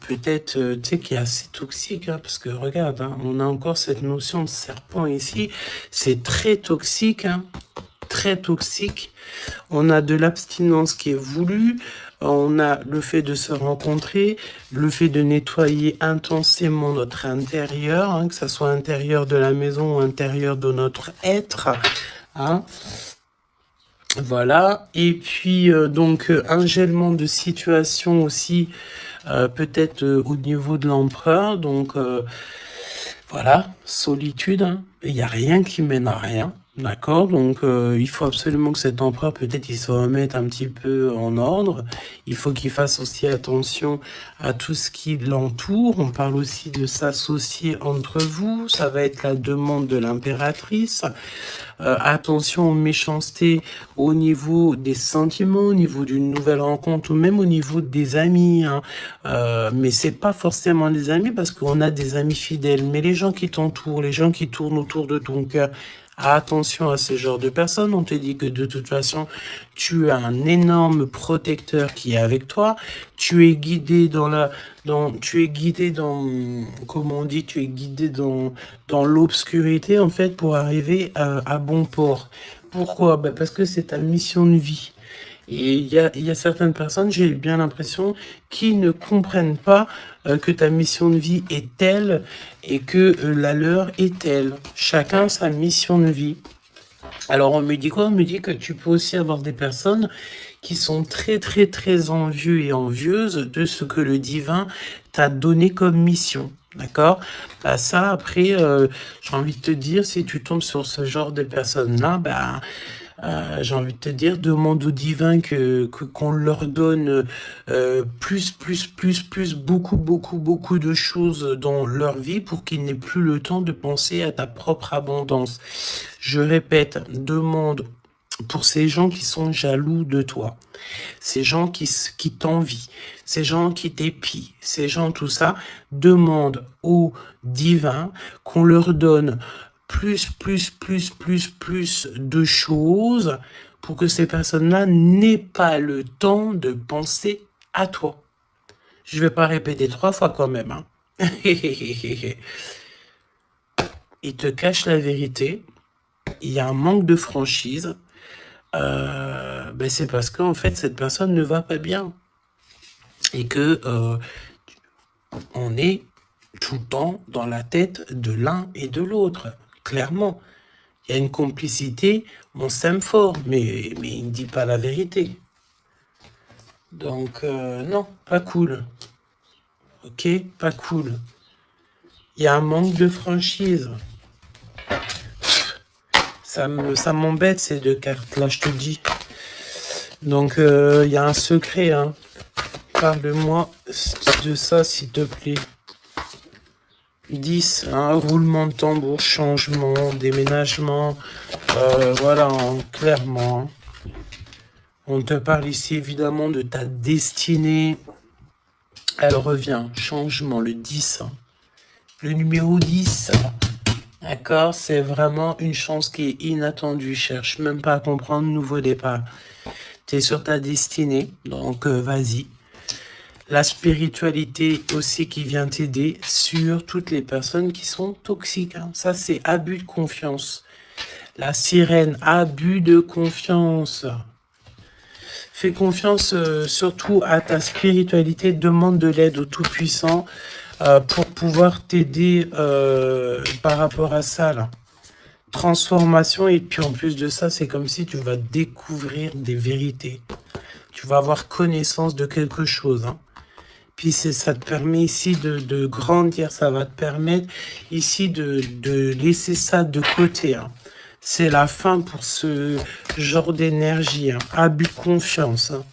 peut-être, tu sais, qui est assez toxique, hein, parce que regarde, hein, on a encore cette notion de serpent ici, c'est très toxique. Hein. très toxique. On a de l'abstinence qui est voulue. On a le fait de se rencontrer, le fait de nettoyer intensément notre intérieur, hein, que ce soit intérieur de la maison ou intérieur de notre être. Hein. Voilà. Et puis, donc, un gèlement de situation aussi, peut-être au niveau de l'empereur. Donc, voilà, solitude. Hein. Il n'y a rien qui mène à rien. D'accord, donc il faut absolument que cet empereur, peut-être, il se remette un petit peu en ordre. Il faut qu'il fasse aussi attention à tout ce qui l'entoure. On parle aussi de s'associer entre vous. Ça va être la demande de l'impératrice. Attention aux méchancetés au niveau des sentiments, au niveau d'une nouvelle rencontre ou même au niveau des amis. Hein. Mais c'est pas forcément des amis parce qu'on a des amis fidèles. Mais les gens qui t'entourent, les gens qui tournent autour de ton cœur, attention à ce genre de personnes. On te dit que de toute façon, tu as un énorme protecteur qui est avec toi. Tu es guidé comment on dit, tu es guidé dans l'obscurité, en fait, pour arriver à bon port. Pourquoi? Ben parce que c'est ta mission de vie. Et il y a certaines personnes, j'ai bien l'impression, qui ne comprennent pas que ta mission de vie est telle et que la leur est telle. Chacun sa mission de vie. Alors on me dit quoi? On me dit que tu peux aussi avoir des personnes qui sont très très très envieux et envieuses de ce que le divin t'a donné comme mission. D'accord? Bah ça, après, j'ai envie de te dire, si tu tombes sur ce genre de personnes-là, bah... j'ai envie de te dire, demande au divin qu'on leur donne beaucoup de choses dans leur vie pour qu'ils n'aient plus le temps de penser à ta propre abondance. Je répète, demande pour ces gens qui sont jaloux de toi, ces gens qui t'envient, ces gens qui t'épient, ces gens tout ça, demande au divin qu'on leur donne plus de choses pour que ces personnes-là n'aient pas le temps de penser à toi. Je vais pas répéter 3 fois quand même. Hein. Il te cache la vérité. Il y a un manque de franchise. Ben c'est parce qu'en fait, cette personne ne va pas bien. Et que on est tout le temps dans la tête de l'un et de l'autre. Clairement, il y a une complicité, on s'aime fort, mais il ne dit pas la vérité. Donc, non, pas cool. Ok, pas cool. Il y a un manque de franchise. Ça m'embête ces 2 cartes-là, je te dis. Donc, il y a un secret, hein. Parle-moi de ça, s'il te plaît. 10, hein, roulement de tambour, changement, déménagement, voilà, hein, clairement. Hein. On te parle ici évidemment de ta destinée. Elle revient, changement, le 10. Hein. Le numéro 10, d'accord, c'est vraiment une chance qui est inattendue. Cherche même pas à comprendre, nouveau départ. Tu es sur ta destinée, donc vas-y. La spiritualité aussi qui vient t'aider sur toutes les personnes qui sont toxiques. Hein. Ça, c'est abus de confiance. La sirène, abus de confiance. Fais confiance surtout à ta spiritualité. Demande de l'aide au Tout-Puissant pour pouvoir t'aider par rapport à ça. Là. Transformation. Et puis en plus de ça, c'est comme si tu vas découvrir des vérités. Tu vas avoir connaissance de quelque chose. Hein. Puis ça te permet ici de grandir, ça va te permettre ici de laisser ça de côté. Hein. C'est la fin pour ce genre d'énergie, hein. Abus de confiance. Hein.